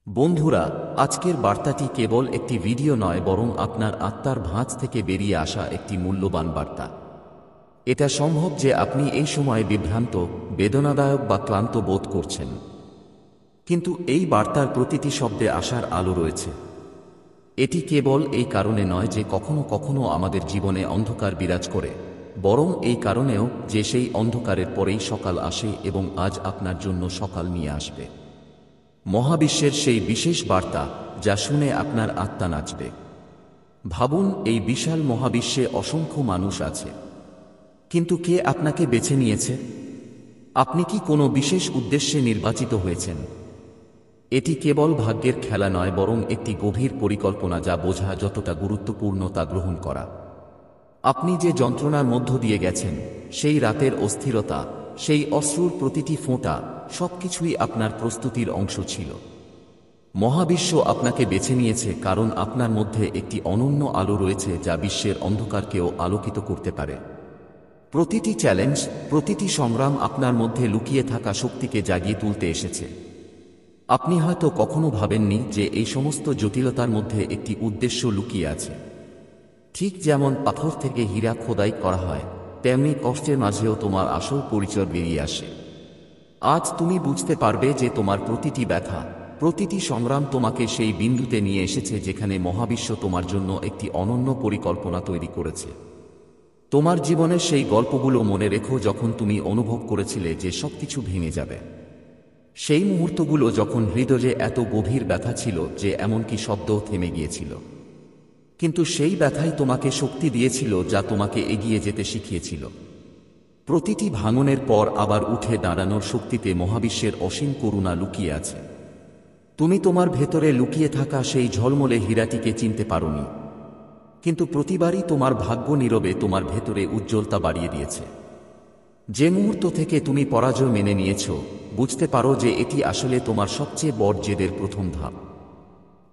বন্ধুরা, আজকের বার্তাটি কেবল একটি ভিডিও নয়, বরং আপনার আত্মার ভাঁজ থেকে বেরিয়ে আসা একটি মূল্যবান বার্তা। এটা সম্ভব যে আপনি এই সময়ে বিভ্রান্ত, বেদনাদায়ক বা ক্লান্ত বোধ করছেন, কিন্তু এই বার্তার প্রতিটি শব্দে আশার আলো রয়েছে। এটি কেবল এই কারণে নয় যে কখনো কখনো আমাদের জীবনে অন্ধকার বিরাজ করে, বরং এই কারণেও যে সেই অন্ধকারের পরেই সকাল আসে এবং আজ আপনার জন্য সকাল নিয়ে আসবে। মহাবিশ্বের সেই বিশেষ বার্তা যা শুনে আপনার আত্মা নাচবে। ভাবুন, এই বিশাল মহাবিশ্বে অসংখ্য মানুষ আছে, কিন্তু কে আপনাকে বেছে নিয়েছে? আপনি কি কোনো বিশেষ উদ্দেশ্যে নির্বাচিত হয়েছেন? এটি কেবল ভাগ্যের খেলা নয়, বরং একটি গভীর পরিকল্পনা যা বোঝা যতটা গুরুত্বপূর্ণ তা গ্রহণ করা। আপনি যে যন্ত্রণার মধ্য দিয়ে গেছেন, সেই রাতের অস্থিরতা, সেই অশ্রুর প্রতিটি ফোঁটা, সবকিছুই আপনার প্রস্তুতির অংশ ছিল। মহাবিশ্ব আপনাকে বেছে নিয়েছে কারণ আপনার মধ্যে একটি অনন্য আলো রয়েছে যা বিশ্বের অন্ধকারকেও আলোকিত করতে পারে। প্রতিটি চ্যালেঞ্জ, প্রতিটি সংগ্রাম আপনার মধ্যে লুকিয়ে থাকা শক্তিকে জাগিয়ে তুলতে এসেছে। আপনি হয়তো কখনো ভাবেননি যে এই সমস্ত জটিলতার মধ্যে একটি উদ্দেশ্য লুকিয়ে আছে। ঠিক যেমন পাথর থেকে হীরা খোদাই করা হয়, তেমনি কষ্টের মাঝেও তোমার আসল পরিচয় বেরিয়ে আসে। আজ তুমি বুঝতে পারবে যে তোমার প্রতিটি ব্যথা, প্রতিটি সংগ্রাম তোমাকে সেই বিন্দুতে নিয়ে এসেছে যেখানে মহাবিশ্ব তোমার জন্য একটি অনন্য পরিকল্পনা তৈরি করেছে। তোমার জীবনের সেই গল্পগুলো মনে রেখো যখন তুমি অনুভব করেছিলে যে সবকিছু ভেঙে যাবে। সেই মুহূর্তগুলো যখন হৃদয়ে এত গভীর ব্যথা ছিল যে এমনকি শব্দও থেমে গিয়েছিল। কিন্তু সেই ব্যথাই তোমাকে শক্তি দিয়েছিল, যা তোমাকে এগিয়ে যেতে শিখিয়েছিল। প্রতিটি ভাঙনের পর আবার উঠে দাঁড়ানোর শক্তিতে মহাবিশ্বের অসীম করুণা লুকিয়ে আছে। তুমি তোমার ভেতরে লুকিয়ে থাকা সেই ঝলমলে হীরাটিকে চিনতে পারোনি, কিন্তু প্রতিবারই তোমার ভাগ্য নীরবে তোমার ভেতরে উজ্জ্বলতা বাড়িয়ে দিয়েছে। যে মুহূর্ত থেকে তুমি পরাজয় মেনে নিয়েছ, বুঝতে পারো যে এটি আসলে তোমার সবচেয়ে বড় জেদের প্রথম ধাপ।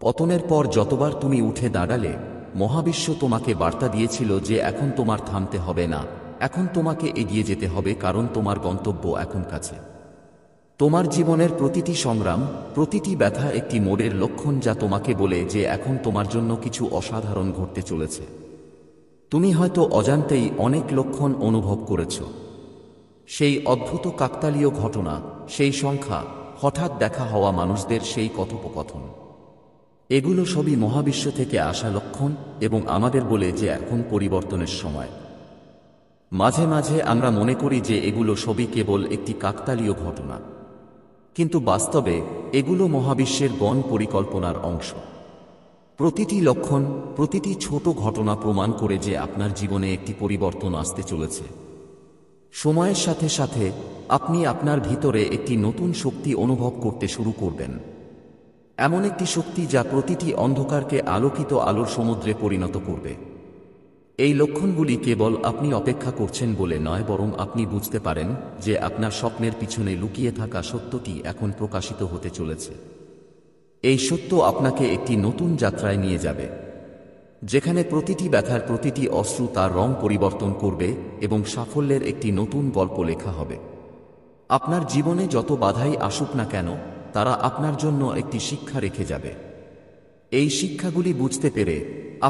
পতনের পর যতবার তুমি উঠে দাঁড়ালে, মহাবিশ্ব তোমাকে বার্তা দিয়েছিল যে এখন তোমার থামতে হবে না, এখন তোমাকে এগিয়ে যেতে হবে, কারণ তোমার গন্তব্য এখন কাছে। তোমার জীবনের প্রতিটি সংগ্রাম, প্রতিটি ব্যথা একটি মোড়ের লক্ষণ যা তোমাকে বলে যে এখন তোমার জন্য কিছু অসাধারণ ঘটতে চলেছে। তুমি হয়তো অজান্তেই অনেক লক্ষণ অনুভব করেছ। সেই অদ্ভুত কাকতালীয় ঘটনা, সেই সংখ্যা, হঠাৎ দেখা হওয়া মানুষদের সেই কথোপকথন, এগুলো সবই মহাবিশ্ব থেকে আসা লক্ষণ এবং আমাদের বলে যে এখন পরিবর্তনের সময়। মাঝে মাঝে আমরা মনে করি যে এগুলো সবই কেবল একটি কাকতালীয় ঘটনা, কিন্তু বাস্তবে এগুলো মহাবিশ্বের গণ পরিকল্পনার অংশ। প্রতিটি লক্ষণ, প্রতিটি ছোট ঘটনা প্রমাণ করে যে আপনার জীবনে একটি পরিবর্তন আসতে চলেছে। সময়ের সাথে সাথে আপনি আপনার ভিতরে একটি নতুন শক্তি অনুভব করতে শুরু করবেন, এমন একটি শক্তি যা প্রতিটি অন্ধকারকে আলোকিত আলোর সমুদ্রে পরিণত করবে। এই লক্ষণগুলি কেবল আপনি অপেক্ষা করছেন বলে নয়, বরং আপনি বুঝতে পারেন যে আপনার স্বপ্নের পিছনে লুকিয়ে থাকা সত্যটি এখন প্রকাশিত হতে চলেছে। এই সত্য আপনাকে একটি নতুন যাত্রায় নিয়ে যাবে, যেখানে প্রতিটি ব্যথার প্রতিটি অশ্রু তার রং পরিবর্তন করবে এবং সাফল্যের একটি নতুন গল্প লেখা হবে। আপনার জীবনে যত বাধাই আসুক না কেন, তারা আপনার জন্য একটি শিক্ষা রেখে যাবে। এই শিক্ষাগুলি বুঝতে পেরে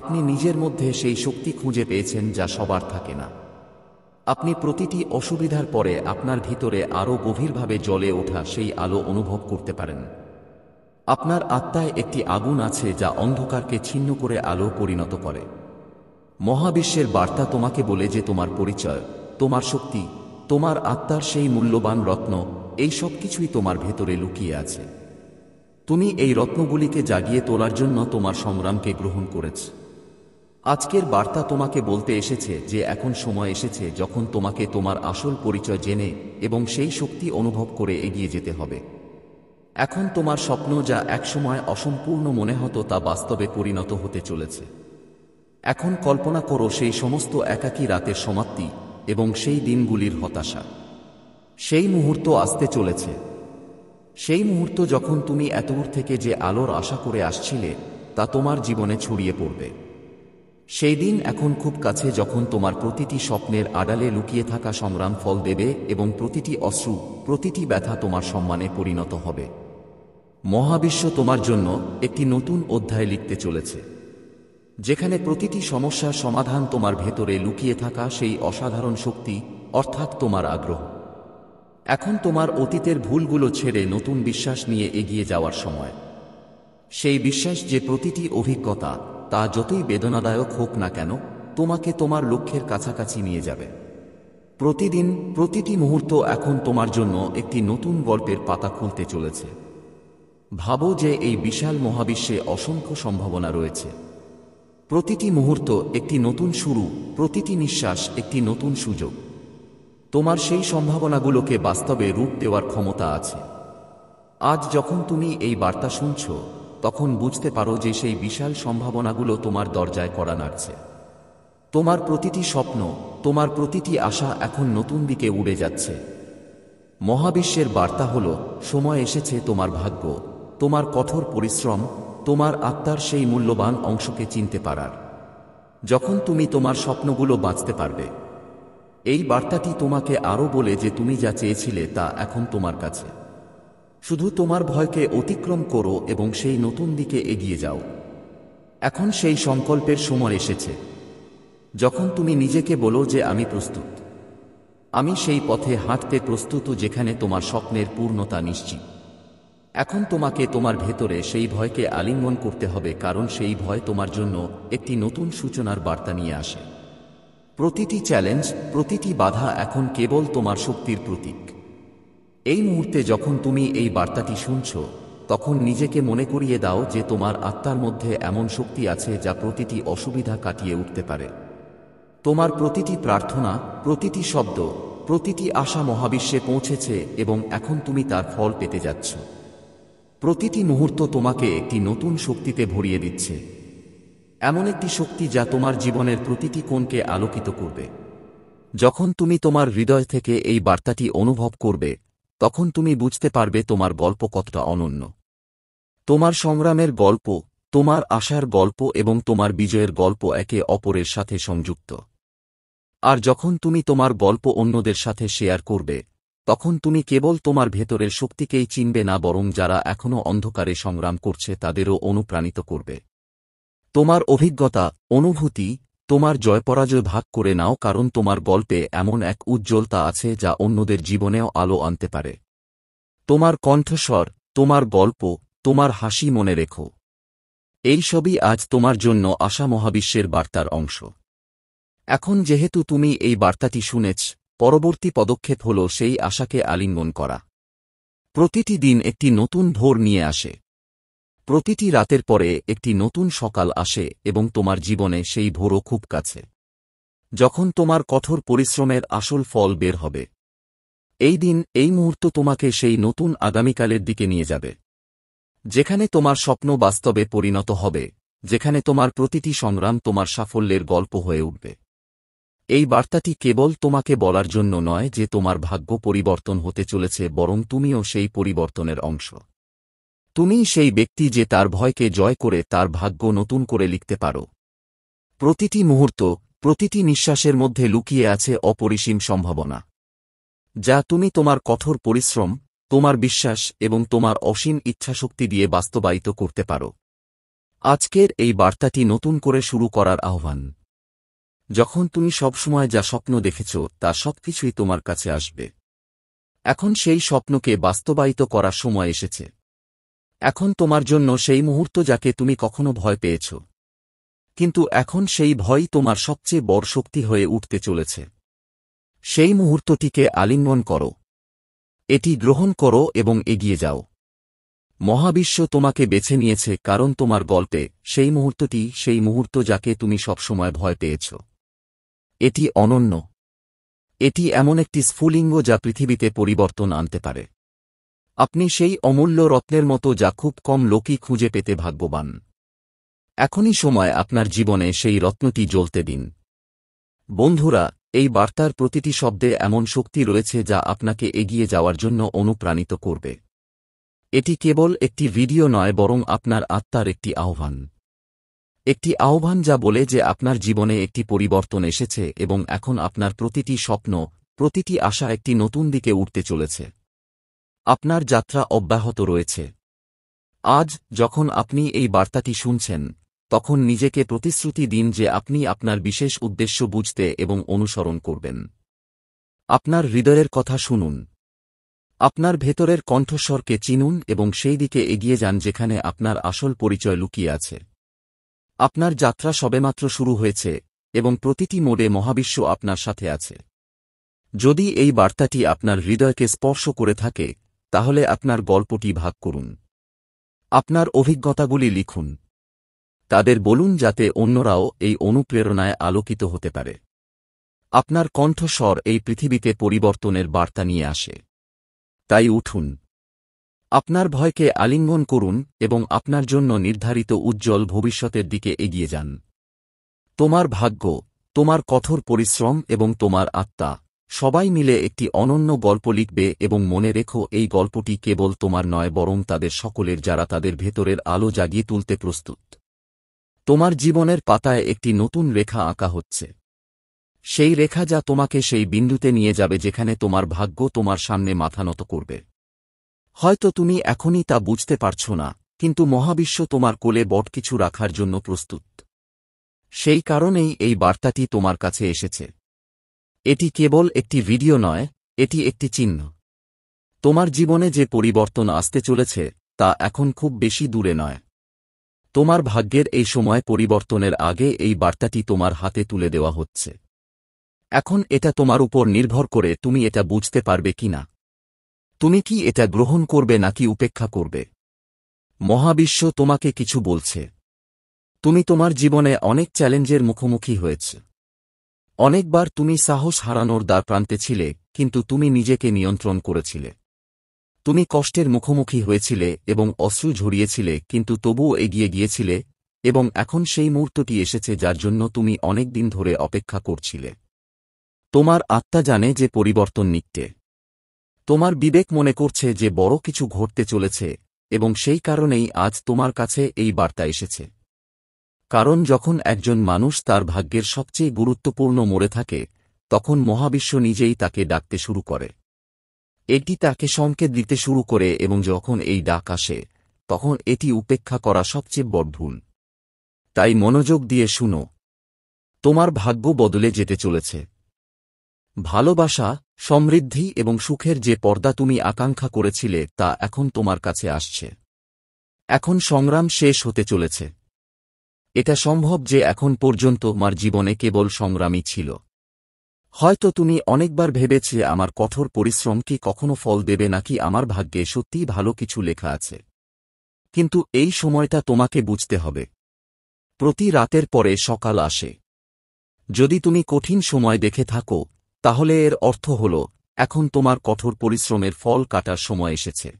আপনি নিজের মধ্যে সেই শক্তি খুঁজে পেয়েছেন যা সবার থাকে না। আপনি প্রতিটি অসুবিধার পরে আপনার ভিতরে আরও গভীরভাবে জ্বলে ওঠা সেই আলো অনুভব করতে পারেন। আপনার আত্মায় একটি আগুন আছে যা অন্ধকারকে ছিন্ন করে আলো পরিণত করে। মহাবিশ্বের বার্তা তোমাকে বলে যে তোমার পরিচয়, তোমার শক্তি, তোমার আত্মার সেই মূল্যবান রত্ন, এই সব কিছুই তোমার ভেতরে লুকিয়ে আছে। তুমি এই রত্নগুলিকে জাগিয়ে তোলার জন্য তোমার সংগ্রামকে গ্রহণ করেছ। আজকের বার্তা তোমাকে বলতে এসেছে যে এখন সময় এসেছে যখন তোমাকে তোমার আসল পরিচয় জেনে এবং সেই শক্তি অনুভব করে এগিয়ে যেতে হবে। এখন তোমার স্বপ্ন যা একসময় অসম্পূর্ণ মনে হতো তা বাস্তবে পরিণত হতে চলেছে। এখন কল্পনা করো সেই সমস্ত একাকী রাতের সমাপ্তি এবং সেই দিনগুলির হতাশা। সেই মুহূর্ত আসতে চলেছে, সেই মুহূর্ত যখন তুমি এতদূর থেকে যে আলোর আশা করে আসছিলে তা তোমার জীবনে ছড়িয়ে পড়বে। সেই দিন এখন খুব কাছে যখন তোমার প্রতিটি স্বপ্নের আড়ালে লুকিয়ে থাকা সংগ্রাম ফল দেবে এবং প্রতিটি অশ্রু, প্রতিটি ব্যথা তোমার সম্মানে পরিণত হবে। মহাবিশ্ব তোমার জন্য একটি নতুন অধ্যায় লিখতে চলেছে, যেখানে প্রতিটি সমস্যার সমাধান তোমার ভেতরে লুকিয়ে থাকা সেই অসাধারণ শক্তি, অর্থাৎ তোমার আগ্রহ। এখন তোমার অতীতের ভুলগুলো ছেড়ে নতুন বিশ্বাস নিয়ে এগিয়ে যাওয়ার সময়। সেই বিশ্বাস যে প্রতিটি অভিজ্ঞতা, তা যতই বেদনাদায়ক হোক না কেন, তোমাকে তোমার লক্ষ্যের কাছাকাছি নিয়ে যাবে। প্রতিদিন, প্রতিটি মুহূর্ত এখন তোমার জন্য একটি নতুন গল্পের পাতা খুলতে চলেছে। ভাবো যে এই বিশাল মহাবিশ্বে অসংখ্য সম্ভাবনা রয়েছে। প্রতিটি মুহূর্ত একটি নতুন শুরু, প্রতিটি নিঃশ্বাস একটি নতুন সুযোগ। তোমার সেই সম্ভাবনাগুলোকে বাস্তবে রূপ দেওয়ার ক্ষমতা আছে। আজ যখন তুমি এই বার্তা শুনছ, তখন বুঝতে পারো যে সেই বিশাল সম্ভাবনাগুলো তোমার দরজায় কড়া নাড়ছে। তোমার প্রতিটি স্বপ্ন, তোমার প্রতিটি আশা এখন নতুন দিকে উড়ে যাচ্ছে। মহাবিশ্বের বার্তা হল, সময় এসেছে তোমার ভাগ্য, তোমার কঠোর পরিশ্রম, তোমার আত্মার সেই মূল্যবান অংশকে চিনতে পারার। যখন তুমি তোমার স্বপ্নগুলো বাঁচতে পারবে। এই বার্তাটি তোমাকে আরও বলে যে তুমি যা চেয়েছিলে তা এখন তোমার কাছে। শুধু তোমার ভয়কে অতিক্রম করো এবং সেই নতুন দিকে এগিয়ে যাও। এখন সেই সংকল্পের সময় এসেছে, যখন তুমি নিজেকে বলো যে আমি প্রস্তুত। আমি সেই পথে হাঁটতে প্রস্তুত যেখানে তোমার স্বপ্নের পূর্ণতা নিশ্চিত। এখন তোমাকে তোমার ভেতরে সেই ভয়কে আলিঙ্গন করতে হবে, কারণ সেই ভয় তোমার জন্য একটি নতুন সূচনার বার্তা নিয়ে আসে। প্রতিটি চ্যালেঞ্জ, প্রতিটি বাধা এখন কেবল তোমার শক্তির প্রতীক। এই মুহূর্তে যখন তুমি এই বার্তাটি শুনছ, তখন নিজেকে মনে করিয়ে দাও যে তোমার আত্মার মধ্যে এমন শক্তি আছে যা প্রতিটি অসুবিধা কাটিয়ে উঠতে পারে। তোমার প্রতিটি প্রার্থনা, প্রতিটি শব্দ, প্রতিটি আশা মহাবিশ্বে পৌঁছেছে এবং এখন তুমি তার ফল পেতে যাচ্ছ। প্রতিটি মুহূর্ত তোমাকে একটি নতুন শক্তিতে ভরিয়ে দিচ্ছে, এমন একটি শক্তি যা তোমার জীবনের প্রতিটি কোণকে আলোকিত করবে। যখন তুমি তোমার হৃদয় থেকে এই বার্তাটি অনুভব করবে, তখন তুমি বুঝতে পারবে তোমার গল্প কতটা অনন্য। তোমার সংগ্রামের গল্প, তোমার আশার গল্প এবং তোমার বিজয়ের গল্প একে অপরের সাথে সংযুক্ত। আর যখন তুমি তোমার গল্প অন্যদের সাথে শেয়ার করবে, তখন তুমি কেবল তোমার ভেতরের শক্তিকেই চিনবে না, বরং যারা এখনও অন্ধকারে সংগ্রাম করছে তাদেরও অনুপ্রাণিত করবে। তোমার অভিজ্ঞতা, অনুভূতি, তোমার জয়পরাজয় ভাগ করে নাও, কারণ তোমার গল্পে এমন এক উজ্জ্বলতা আছে যা অন্যদের জীবনেও আলো আনতে পারে। তোমার কণ্ঠস্বর, তোমার গল্প, তোমার হাসি মনে রেখো। এই সবই আজ তোমার জন্য আশা মহাবিশ্বের বার্তার অংশ। এখন যেহেতু তুমি এই বার্তাটি শুনেছ, পরবর্তী পদক্ষেপ হল সেই আশাকে আলিঙ্গন করা। প্রতিটি দিন একটি নতুন ভোর নিয়ে আসে। প্রতিটি রাতের পরে একটি নতুন সকাল আসে এবং তোমার জীবনে সেই ভোরও খুব কাছে, যখন তোমার কঠোর পরিশ্রমের আসল ফল বের হবে। এই দিন, এই মুহূর্ত তোমাকে সেই নতুন আগামীকালের দিকে নিয়ে যাবে, যেখানে তোমার স্বপ্ন বাস্তবে পরিণত হবে, যেখানে তোমার প্রতিটি সংগ্রাম তোমার সাফল্যের গল্প হয়ে উঠবে। এই বার্তাটি কেবল তোমাকে বলার জন্য নয় যে তোমার ভাগ্য পরিবর্তন হতে চলেছে, বরং তুমিও সেই পরিবর্তনের অংশ। তুমিই সেই ব্যক্তি যে তার ভয়কে জয় করে তার ভাগ্য নতুন করে লিখতে পারো। প্রতিটি মুহূর্ত, প্রতিটি নিঃশ্বাসের মধ্যে লুকিয়ে আছে অপরিসীম সম্ভাবনা, যা তুমি তোমার কঠোর পরিশ্রম, তোমার বিশ্বাস এবং তোমার অসীম ইচ্ছাশক্তি দিয়ে বাস্তবায়িত করতে পারো। আজকের এই বার্তাটি নতুন করে শুরু করার আহ্বান। যখন তুমি সবসময় যা স্বপ্ন দেখেছ তা সবকিছুই তোমার কাছে আসবে। এখন সেই স্বপ্নকে বাস্তবায়িত করার সময় এসেছে। এখন তোমার জন্য সেই মুহূর্ত যাকে তুমি কখনো ভয় পেয়েছ, কিন্তু এখন সেই ভয়ই তোমার সবচেয়ে বড় শক্তি হয়ে উঠতে চলেছে। সেই মুহূর্তটিকে আলিঙ্গন করো, এটি গ্রহণ করো এবং এগিয়ে যাও। মহাবিশ্ব তোমাকে বেছে নিয়েছে, কারণ তোমার গল্পে সেই মুহূর্তটি সেই মুহূর্ত যাকে তুমি সবসময় ভয় পেয়েছ। এটি অনন্য। এটি এমন একটি স্ফুলিঙ্গ যা পৃথিবীতে পরিবর্তন আনতে পারে। আপনি সেই অমূল্য রত্নের মতো যা খুব কম লোকই খুঁজে পেতে ভাগ্যবান। এখনই সময় আপনার জীবনে সেই রত্নটি জ্বলতে দিন। বন্ধুরা, এই বার্তার প্রতিটি শব্দে এমন শক্তি রয়েছে যা আপনাকে এগিয়ে যাওয়ার জন্য অনুপ্রাণিত করবে। এটি কেবল একটি ভিডিও নয়, বরং আপনার আত্মার একটি আহ্বান। একটি আহ্বান যা বলে যে আপনার জীবনে একটি পরিবর্তন এসেছে এবং এখন আপনার প্রতিটি স্বপ্ন, প্রতিটি আশা একটি নতুন দিকে উঠতে চলেছে। আপনার যাত্রা অব্যাহত রয়েছে। আজ যখন আপনি এই বার্তাটি শুনছেন, তখন নিজেকে প্রতিশ্রুতি দিন যে আপনি আপনার বিশেষ উদ্দেশ্য বুঝতে এবং অনুসরণ করবেন। আপনার হৃদয়ের কথা শুনুন। আপনার ভেতরের কণ্ঠস্বরকে চিনুন এবং সেই দিকে এগিয়ে যান যেখানে আপনার আসল পরিচয় লুকিয়ে আছে। আপনার যাত্রা সবেমাত্র শুরু হয়েছে এবং প্রতিটি মোড়ে মহাবিশ্ব আপনার সাথে আছে। যদি এই বার্তাটি আপনার হৃদয়কে স্পর্শ করে থাকে, তাহলে আপনার গল্পটি ভাগ করুন। আপনার অভিজ্ঞতাগুলি লিখুন। তাদের বলুন যাতে অন্যরাও এই অনুপ্রেরণায় আলোকিত হতে পারে। আপনার কণ্ঠস্বর এই পৃথিবীতে পরিবর্তনের বার্তা নিয়ে আসে। তাই উঠুন। আপনার ভয়কে আলিঙ্গন করুন এবং আপনার জন্য নির্ধারিত উজ্জ্বল ভবিষ্যতের দিকে এগিয়ে যান। তোমার ভাগ্য, তোমার কঠোর পরিশ্রম এবং তোমার আত্মা সবাই মিলে একটি অনন্য গল্প লিখবে এবং মনে রেখো এই গল্পটি কেবল তোমার নয় বরং তাদের সকলের যারা তাদের ভেতরের আলো জাগিয়ে তুলতে প্রস্তুত। তোমার জীবনের পাতায় একটি নতুন রেখা আঁকা হচ্ছে। সেই রেখা যা তোমাকে সেই বিন্দুতে নিয়ে যাবে যেখানে তোমার ভাগ্য তোমার সামনে মাথা নত করবে। হয়তো তুমি এখনই তা বুঝতে পারছ না, কিন্তু মহাবিশ্ব তোমার কোলে বট কিছু রাখার জন্য প্রস্তুত। সেই কারণেই এই বার্তাটি তোমার কাছে এসেছে। এটি কেবল একটি ভিডিও নয়, এটি একটি চিহ্ন। তোমার জীবনে যে পরিবর্তন আসতে চলেছে তা এখন খুব বেশি দূরে নয়। তোমার ভাগ্যের এই সময় পরিবর্তনের আগে এই বার্তাটি তোমার হাতে তুলে দেওয়া হচ্ছে। এখন এটা তোমার উপর নির্ভর করে তুমি এটা বুঝতে পারবে কিনা। তুমি কি এটা গ্রহণ করবে নাকি উপেক্ষা করবে? মহাবিশ্ব তোমাকে কিছু বলছে। তুমি তোমার জীবনে অনেক চ্যালেঞ্জের মুখোমুখি হয়েছ। অনেকবার তুমি সাহস হারানোর দ্বারপ্রান্তে ছিলে, কিন্তু তুমি নিজেকে নিয়ন্ত্রণ করেছিলে। তুমি কষ্টের মুখোমুখি হয়েছিলে এবং অশ্রু ঝরিয়েছিলে, কিন্তু তবুও এগিয়ে গিয়েছিলে, এবং এখন সেই মুহূর্তটি এসেছে যার জন্য তুমি অনেক দিন ধরে অপেক্ষা করছিলে। তোমার আত্মা জানে যে পরিবর্তন নিকটে। তোমার বিবেক মনে করছে যে বড় কিছু ঘটতে চলেছে, এবং সেই কারণেই আজ তোমার কাছে এই বার্তা এসেছে। কারণ যখন একজন মানুষ তার ভাগ্যের সবচেয়ে গুরুত্বপূর্ণ মোড়ে থাকে, তখন মহাবিশ্ব নিজেই তাকে ডাকতে শুরু করে। এটি তাকে সংকেত দিতে শুরু করে এবং যখন এই ডাক আসে, তখন এটি উপেক্ষা করা সবচেয়ে বড় ভুল। তাই মনোযোগ দিয়ে শুনো। তোমার ভাগ্য বদলে যেতে চলেছে। ভালোবাসা, সমৃদ্ধি এবং সুখের যে পর্দা তুমি আকাঙ্ক্ষা করেছিলে তা এখন তোমার কাছে আসছে। এখন সংগ্রাম শেষ হতে চলেছে। এটা সম্ভব যে এখন পর্যন্ত তোমার জীবনে কেবল সংগ্রামই ছিল। হয়তো তুমি অনেকবার ভেবেছিলে আমার কঠোর পরিশ্রম কি কখনো ফল দেবে নাকি আমার ভাগ্যে সত্যিই ভালো কিছু লেখা আছে। কিন্তু এই সময়টা তোমাকে বুঝতে হবে। প্রতি রাতের পরে সকাল আসে। যদি তুমি কঠিন সময় দেখে থাকো, তাহলে এর অর্থ হল এখন তোমার কঠোর পরিশ্রমের ফল কাটার সময় এসেছে।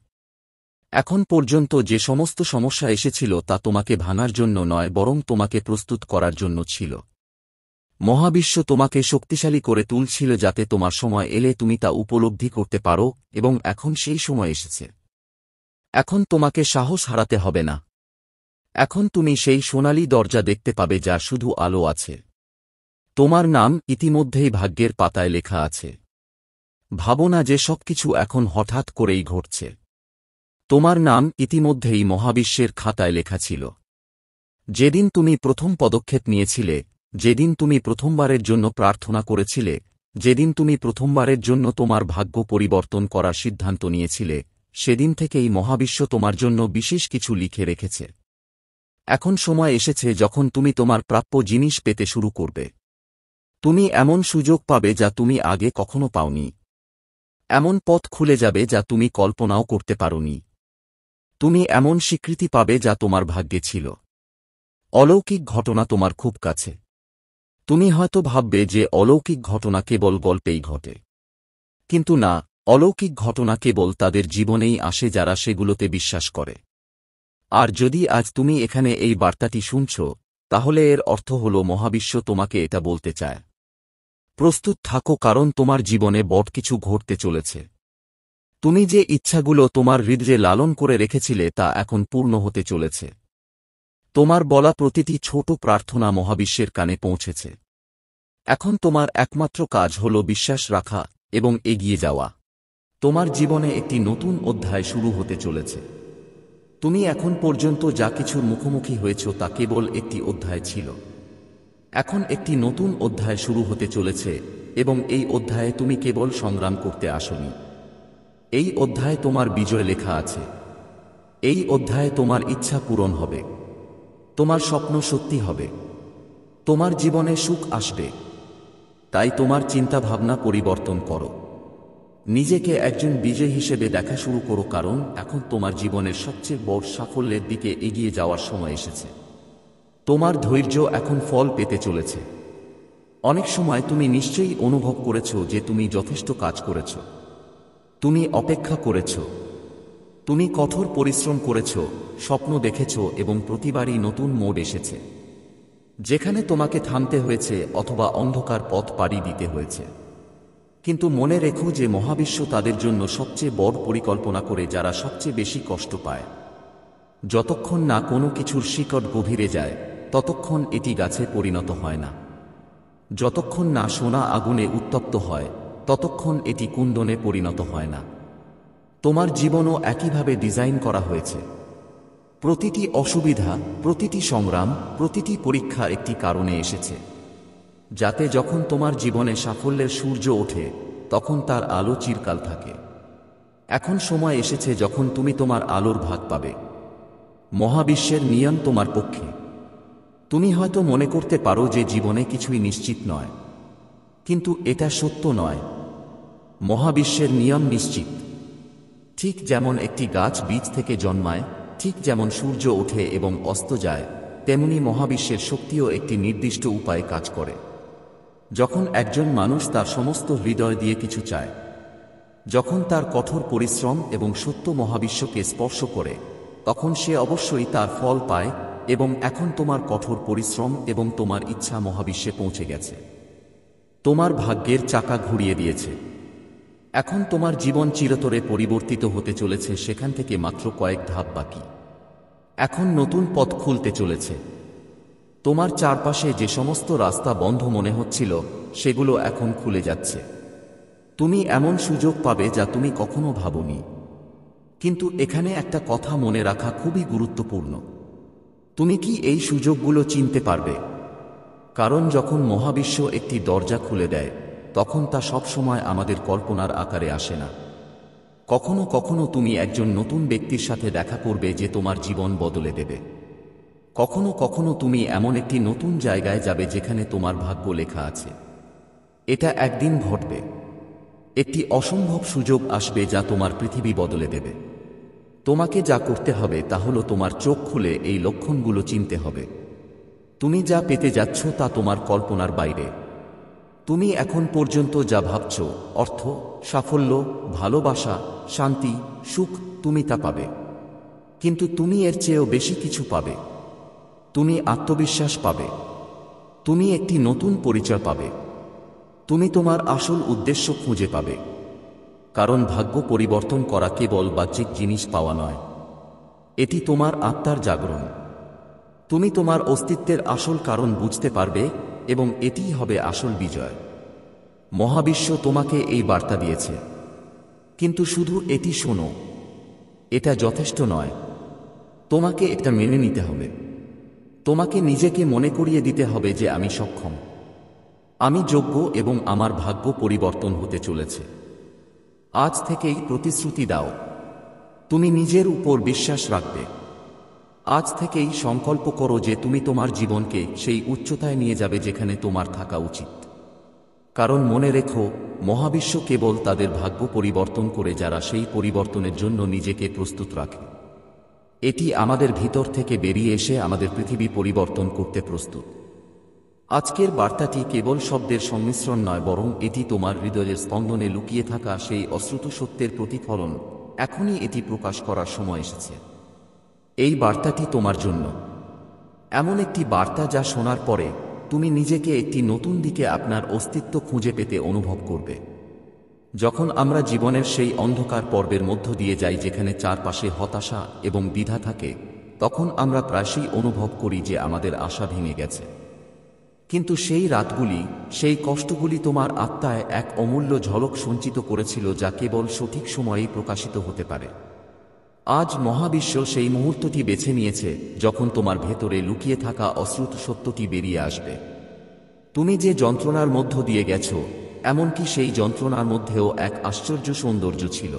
এখন পর্যন্ত যে সমস্ত সমস্যা এসেছিল তা তোমাকে ভাঙার জন্য নয় বরং তোমাকে প্রস্তুত করার জন্য ছিল। মহাবিশ্ব তোমাকে শক্তিশালী করে তুলছিল যাতে তোমার সময় এলে তুমি তা উপলব্ধি করতে পারো, এবং এখন সেই সময় এসেছে। এখন তোমাকে সাহস হারাতে হবে না। এখন তুমি সেই সোনালী দরজা দেখতে পাবে যা শুধু আলো আছে। তোমার নাম ইতিমধ্যেই ভাগ্যের পাতায় লেখা আছে। ভাবো না যে সবকিছু এখন হঠাৎ করেই ঘটছে। তোমার নাম ইতিমধ্যেই মহাবিশ্বের খাতায় লেখা ছিল। যেদিন তুমি প্রথম পদক্ষেপ নিয়েছিলে, যেদিন তুমি প্রথমবারের জন্য প্রার্থনা করেছিলে, যেদিন তুমি প্রথমবারের জন্য তোমার ভাগ্য পরিবর্তন করার সিদ্ধান্ত নিয়েছিলে, সেদিন থেকেই মহাবিশ্ব তোমার জন্য বিশেষ কিছু লিখে রেখেছে। এখন সময় এসেছে যখন তুমি তোমার প্রাপ্য জিনিস পেতে শুরু করবে। তুমি এমন সুযোগ পাবে যা তুমি আগে কখনো পাওনি। এমন পথ খুলে যাবে যা তুমি কল্পনাও করতে পারোনি। তুমি এমন স্বীকৃতি পাবে যা তোমার ভাগ্যে ছিল। অলৌকিক ঘটনা তোমার খুব কাছে। তুমি হয়তো ভাববে যে অলৌকিক ঘটনা কেবল গল্পেই ঘটে। কিন্তু না, অলৌকিক ঘটনা কেবল তাদের জীবনেই আসে যারা সেগুলোতে বিশ্বাস করে। আর যদি আজ তুমি এখানে এই বার্তাটি শুনছ, তাহলে এর অর্থ হল মহাবিশ্ব তোমাকে এটা বলতে চায়। প্রস্তুত থাকো, কারণ তোমার জীবনে বড় কিছু ঘটতে চলেছে। তুমি যে ইচ্ছাগুলো তোমার হৃদয়ে লালন করে রেখেছিলে তা এখন পূর্ণ হতে চলেছে। তোমার বলা প্রতিটি ছোট প্রার্থনা মহাবিশ্বের কানে পৌঁছেছে। এখন তোমার একমাত্র কাজ হল বিশ্বাস রাখা এবং এগিয়ে যাওয়া। তোমার জীবনে একটি নতুন অধ্যায় শুরু হতে চলেছে। তুমি এখন পর্যন্ত যা কিছুর মুখোমুখি হয়েছ তা কেবল একটি অধ্যায় ছিল। এখন একটি নতুন অধ্যায় শুরু হতে চলেছে এবং এই অধ্যায়ে তুমি কেবল সংগ্রাম করতে আসনি। এই অধ্যায়ে তোমার বিজয় লেখা আছে। এই অধ্যায়ে তোমার ইচ্ছা পূরণ হবে, তোমার স্বপ্ন সত্যি হবে, তোমার জীবনে সুখ আসবে। তাই তোমার চিন্তাভাবনা পরিবর্তন করো। নিজেকে একজন বিজয়ী হিসেবে দেখা শুরু করো, কারণ এখন তোমার জীবনের সবচেয়ে বড় সাফল্যের দিকে এগিয়ে যাওয়ার সময় এসেছে। তোমার ধৈর্য এখন ফল পেতে চলেছে। অনেক সময় তুমি নিশ্চয়ই অনুভব করেছো যে তুমি যথেষ্ট কাজ করেছ, তুমি অপেক্ষা করেছ, তুমি কঠোর পরিশ্রম করেছ, স্বপ্ন দেখেছ এবং প্রতিবারই নতুন মোড় এসেছে যেখানে তোমাকে থামতে হয়েছে অথবা অন্ধকার পথ পাড়ি দিতে হয়েছে। কিন্তু মনে রেখো যে মহাবিশ্ব তাদের জন্য সবচেয়ে বড় পরিকল্পনা করে যারা সবচেয়ে বেশি কষ্ট পায়। যতক্ষণ না কোনো কিছুর শিকড় গভীরে যায় ততক্ষণ এটি গাছে পরিণত হয় না। যতক্ষণ না সোনা আগুনে উত্তপ্ত হয় ততক্ষণ এটি কুণ্ডনে পরিণত হয় না। তোমার জীবনও একইভাবে ডিজাইন করা হয়েছে। প্রতিটি অসুবিধা, প্রতিটি সংগ্রাম, প্রতিটি পরীক্ষা একটি কারণে এসেছে, যাতে যখন তোমার জীবনে সাফল্যের সূর্য ওঠে তখন তার আলো চিরকাল থাকে। এখন সময় এসেছে যখন তুমি তোমার আলোর ভাগ পাবে। মহাবিশ্বের নিয়ম তোমার পক্ষে। তুমি হয়তো মনে করতে পারো যে জীবনে কিছুই নিশ্চিত নয়, কিন্তু এটা সত্য নয়। মহাবিশ্বের নিয়ম নিশ্চিত। ঠিক যেমন একটি গাছ বীজ থেকে জন্মায়, ঠিক যেমন সূর্য ওঠে এবং অস্ত যায়, তেমনি মহাবিশ্বের শক্তিও একটি নির্দিষ্ট উপায়ে কাজ করে। যখন একজন মানুষ তার সমস্ত হৃদয় দিয়ে কিছু চায়, যখন তার কঠোর পরিশ্রম এবং সত্য মহাবিশ্বকে স্পর্শ করে, তখন সে অবশ্যই তার ফল পায়। এবং এখন তোমার কঠোর পরিশ্রম এবং তোমার ইচ্ছা মহাবিশ্বে পৌঁছে গেছে। তোমার ভাগ্যের চাকা ঘুরিয়ে দিয়েছে। এখন তোমার জীবন চিরতরে পরিবর্তিত হতে চলেছে, সেখান থেকে মাত্র কয়েক ধাপ বাকি। এখন নতুন পথ খুলতে চলেছে। তোমার চারপাশে যে সমস্ত রাস্তা বন্ধ মনে হচ্ছিল সেগুলো এখন খুলে যাচ্ছে। তুমি এমন সুযোগ পাবে যা তুমি কখনো ভাবনি। কিন্তু এখানে একটা কথা মনে রাখা খুবই গুরুত্বপূর্ণ। তুমি কি এই সুযোগগুলো চিনতে পারবে? কারণ যখন মহাবিশ্ব একটি দরজা খুলে দেয় তখন তা সবসময় আমাদের কল্পনার আকারে আসে না। কখনো কখনো তুমি একজন নতুন ব্যক্তির সাথে দেখা করবে যে তোমার জীবন বদলে দেবে। কখনো কখনো তুমি এমন একটি নতুন জায়গায় যাবে যেখানে তোমার ভাগ্য লেখা আছে। এটা একদিন ঘটবে। একটি অসম্ভব সুযোগ আসবে যা তোমার পৃথিবী বদলে দেবে। তোমাকে যা করতে হবে তা হলো তোমার চোখ খুলে এই লক্ষণগুলো চিনতে হবে। তুমি যা পেতে যাচ্ছ তা তোমার কল্পনার বাইরে। তুমি এখন পর্যন্ত যা ভাবছ, অর্থ, সাফল্য, ভালোবাসা, শান্তি, সুখ, তুমি তা পাবে। কিন্তু তুমি এর চেয়েও বেশি কিছু পাবে। তুমি আত্মবিশ্বাস পাবে। তুমি একটি নতুন পরিচয় পাবে। তুমি তোমার আসল উদ্দেশ্য খুঁজে পাবে। কারণ ভাগ্য পরিবর্তন করা কেবল বাহ্যিক জিনিস পাওয়া নয়, এটি তোমার আত্মার জাগরণ। তুমি তোমার অস্তিত্বের আসল কারণ বুঝতে পারবে এবং এটিই হবে আসল বিজয়। মহাবিশ্ব তোমাকে এই বার্তা দিয়েছে, কিন্তু শুধু এটি শোনো। এটা যথেষ্ট নয়। তোমাকে এটা মেনে নিতে হবে। তোমাকে নিজেকে মনে করিয়ে দিতে হবে যে আমি সক্ষম, আমি যোগ্য এবং আমার ভাগ্য পরিবর্তন হতে চলেছে। আজ থেকেই প্রতিশ্রুতি দাও, তুমি নিজের উপর বিশ্বাস রাখবে। আজ থেকেই সংকল্প করো যে তুমি তোমার জীবনকে সেই উচ্চতায় নিয়ে যাবে যেখানে তোমার থাকা উচিত। কারণ মনে রেখো, মহাবিশ্ব কেবল তাদের ভাগ্য পরিবর্তন করে যারা সেই পরিবর্তনের জন্য নিজেকে প্রস্তুত রাখে। এটি আমাদের ভিতর থেকে বেরিয়ে এসে আমাদের পৃথিবী পরিবর্তন করতে প্রস্তুত। আজকের বার্তাটি কেবল শব্দের সংমিশ্রণ নয়, বরং এটি তোমার হৃদয়ের স্পন্দনে লুকিয়ে থাকা সেই অশ্রুত সত্যের প্রতিফলন। এখনই এটি প্রকাশ করার সময় এসেছে। এই বার্তাটি তোমার জন্য এমন একটি বার্তা যা শোনার পরে তুমি নিজেকে একটি নতুন দিকে আপনার অস্তিত্ব খুঁজে পেতে অনুভব করবে। যখন আমরা জীবনের সেই অন্ধকার পর্বের মধ্য দিয়ে যাই যেখানে চারপাশে হতাশা এবং দ্বিধা থাকে, তখন আমরা প্রায়শই অনুভব করি যে আমাদের আশা ভেঙে গেছে। কিন্তু সেই রাতগুলি, সেই কষ্টগুলি তোমার আত্মায় এক অমূল্য ঝলক সঞ্চিত করেছিল যা কেবল সঠিক সময়েই প্রকাশিত হতে পারে। আজ মহাবিশ্ব সেই মুহূর্তটি বেছে নিয়েছে যখন তোমার ভেতরে লুকিয়ে থাকা অশ্রুত সত্যটি বেরিয়ে আসবে। তুমি যে যন্ত্রণার মধ্য দিয়ে গেছো, এমনকি সেই যন্ত্রণার মধ্যেও এক আশ্চর্য সৌন্দর্য ছিল।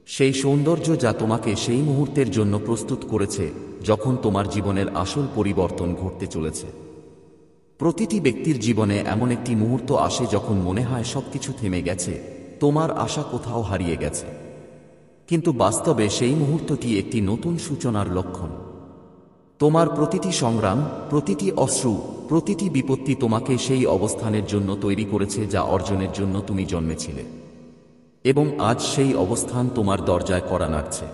সেই সৌন্দর্য যা তোমাকে সেই মুহূর্তের জন্য প্রস্তুত করেছে যখন তোমার জীবনের আসল পরিবর্তন ঘটতে চলেছে। প্রতিটি ব্যক্তির জীবনে এমন একটি মুহূর্ত আসে যখন মনে হয় সবকিছু থেমে গেছে, তোমার আশা কোথাও হারিয়ে গেছে। কিন্তু বাস্তবে সেই মুহূর্তটি একটি নতুন সূচনার লক্ষণ। তোমার প্রতিটি সংগ্রাম, প্রতিটি অশ্রু, প্রতিটি বিপত্তি তোমাকে সেই অবস্থানের জন্য তৈরি করেছে যা অর্জনের জন্য তুমি জন্মেছিলে। এবং আজ সেই অবস্থান তোমার দরজায় কড়া নাড়ছে।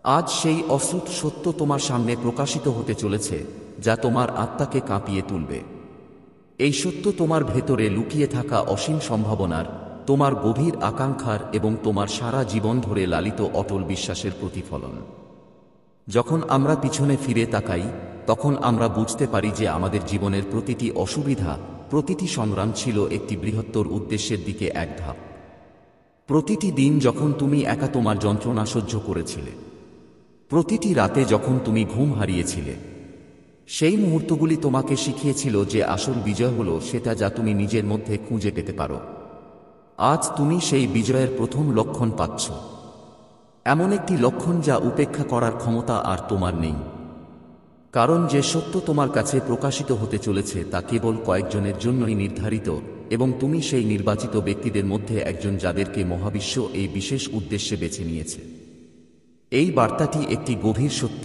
আজ সেই অশ্রুত সত্য তোমার সামনে প্রকাশিত হতে চলেছে যা তোমার আত্মাকে কাঁপিয়ে তুলবে। এই সত্য তোমার ভেতরে লুকিয়ে থাকা অসীম সম্ভাবনার, তোমার গভীর আকাঙ্ক্ষার এবং তোমার সারা জীবন ধরে লালিত অটল বিশ্বাসের প্রতিফলন। যখন আমরা পিছনে ফিরে তাকাই, তখন আমরা বুঝতে পারি যে আমাদের জীবনের প্রতিটি অসুবিধা, প্রতিটি সংগ্রাম ছিল একটি বৃহত্তর উদ্দেশ্যের দিকে এক ধাপ। প্রতিটি দিন যখন তুমি একা তোমার যন্ত্রণা সহ্য করেছিলে, প্রতিটি রাতে যখন তুমি ঘুম হারিয়েছিলে, সেই মুহূর্তগুলি তোমাকে শিখিয়েছিল যে আসল বিজয় হলো সেটা যা তুমি নিজের মধ্যে খুঁজে পেতে পারো। আজ তুমি সেই বিজয়ের প্রথম লক্ষণ পাচ্ছ, এমন একটি লক্ষণ যা উপেক্ষা করার ক্ষমতা আর তোমার নেই। কারণ যে সত্য তোমার কাছে প্রকাশিত হতে চলেছে তা কেবল কয়েকজনের জন্যই নির্ধারিত, এবং তুমি সেই নির্বাচিত ব্যক্তিদের মধ্যে একজন যাদেরকে মহাবিশ্ব এই বিশেষ উদ্দেশ্যে বেছে নিয়েছে। এই বার্তাটি একটি গভীর সত্য।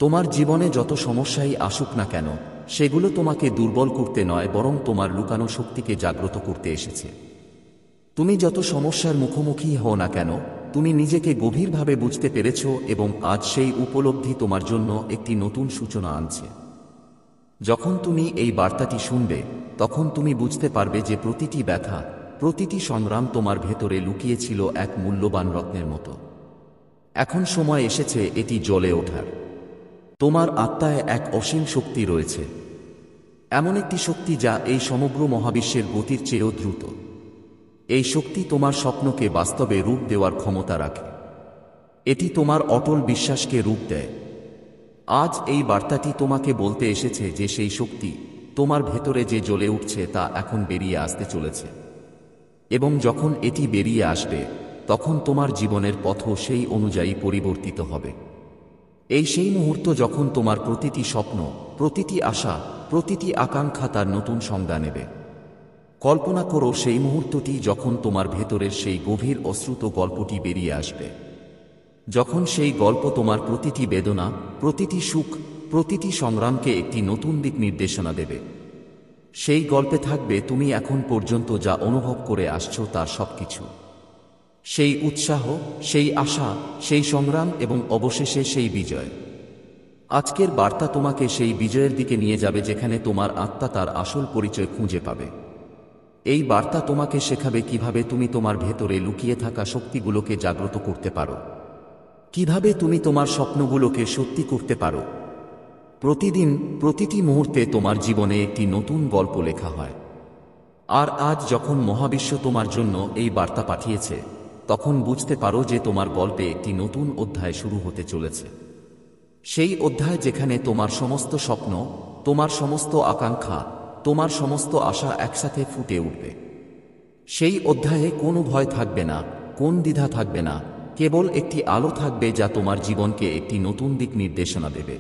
তোমার জীবনে যত সমস্যাই আসুক না কেন, সেগুলো তোমাকে দুর্বল করতে নয়, বরং তোমার লুকানো শক্তিকে জাগ্রত করতে এসেছে। তুমি যত সমস্যার মুখোমুখি হও না কেন, তুমি নিজেকে গভীরভাবে বুঝতে পেরেছ, এবং আজ সেই উপলব্ধি তোমার জন্য একটি নতুন সূচনা আনছে। যখন তুমি এই বার্তাটি শুনবে, তখন তুমি বুঝতে পারবে যে প্রতিটি ব্যথা, প্রতিটি সংগ্রাম তোমার ভেতরে লুকিয়েছিল এক মূল্যবান রত্নের মতো। এখন সময় এসেছে এটি জ্বলে ওঠার। তোমার আত্মায় এক অসীম শক্তি রয়েছে, এমন একটি শক্তি যা এই সমগ্র মহাবিশ্বের গতির চেয়েও দ্রুত। এই শক্তি তোমার স্বপ্নকে বাস্তবে রূপ দেওয়ার ক্ষমতা রাখে। এটি তোমার অটল বিশ্বাসকে রূপ দেয়। আজ এই বার্তাটি তোমাকে বলতে এসেছে যে সেই শক্তি তোমার ভেতরে যে জ্বলে উঠছে তা এখন বেরিয়ে আসতে চলেছে। এবং যখন এটি বেরিয়ে আসবে, তখন তোমার জীবনের পথও সেই অনুযায়ী পরিবর্তিত হবে। এই সেই মুহূর্ত যখন তোমার প্রতিটি স্বপ্ন, প্রতিটি আশা, প্রতিটি আকাঙ্ক্ষা তার নতুন সংজ্ঞা নেবে। কল্পনা করো সেই মুহূর্তটি যখন তোমার ভেতরের সেই গভীর অশ্রুত গল্পটি বেরিয়ে আসবে। যখন সেই গল্প তোমার প্রতিটি বেদনা, প্রতিটি সুখ, প্রতিটি সংগ্রামকে একটি নতুন দিক নির্দেশনা দেবে। সেই গল্পে থাকবে তুমি এখন পর্যন্ত যা অনুভব করে আসছো তার সবকিছু। সেই উৎসাহ, সেই আশা, সেই সংগ্রাম এবং অবশেষে সেই বিজয়। আজকের বার্তা তোমাকে সেই বিজয়ের দিকে নিয়ে যাবে যেখানে তোমার আত্মা তার আসল পরিচয় খুঁজে পাবে। এই বার্তা তোমাকে শেখাবে কিভাবে তুমি তোমার ভেতরে লুকিয়ে থাকা শক্তিগুলোকে জাগ্রত করতে পারো, কিভাবে তুমি তোমার স্বপ্নগুলোকে সত্যি করতে পারো। প্রতিদিন, প্রতিটি মুহূর্তে তোমার জীবনে একটি নতুন গল্প লেখা হয়। আর আজ যখন মহাবিশ্ব তোমার জন্য এই বার্তা পাঠিয়েছে, তখন বুঝতে পারো যে তোমার গল্পে একটি নতুন অধ্যায় শুরু হতে চলেছে। সেই অধ্যায় যেখানে তোমার সমস্ত স্বপ্ন, তোমার সমস্ত আকাঙ্ক্ষা, তোমার সমস্ত আশা একসাথে ফুটে উঠবে। সেই অধ্যায়ে কোনো ভয় থাকবে না, কোন দ্বিধা থাকবে না, কেবল একটি আলো থাকবে যা তোমার জীবনকে একটি নতুন দিক নির্দেশনা দেবে।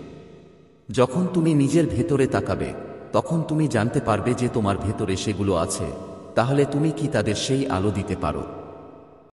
যখন তুমি নিজের ভেতরে তাকাবে, তখন তুমি জানতে পারবে যে তোমার ভেতরে সেগুলো আছে, তাহলে তুমি কি তাদের সেই আলো দিতে পারো।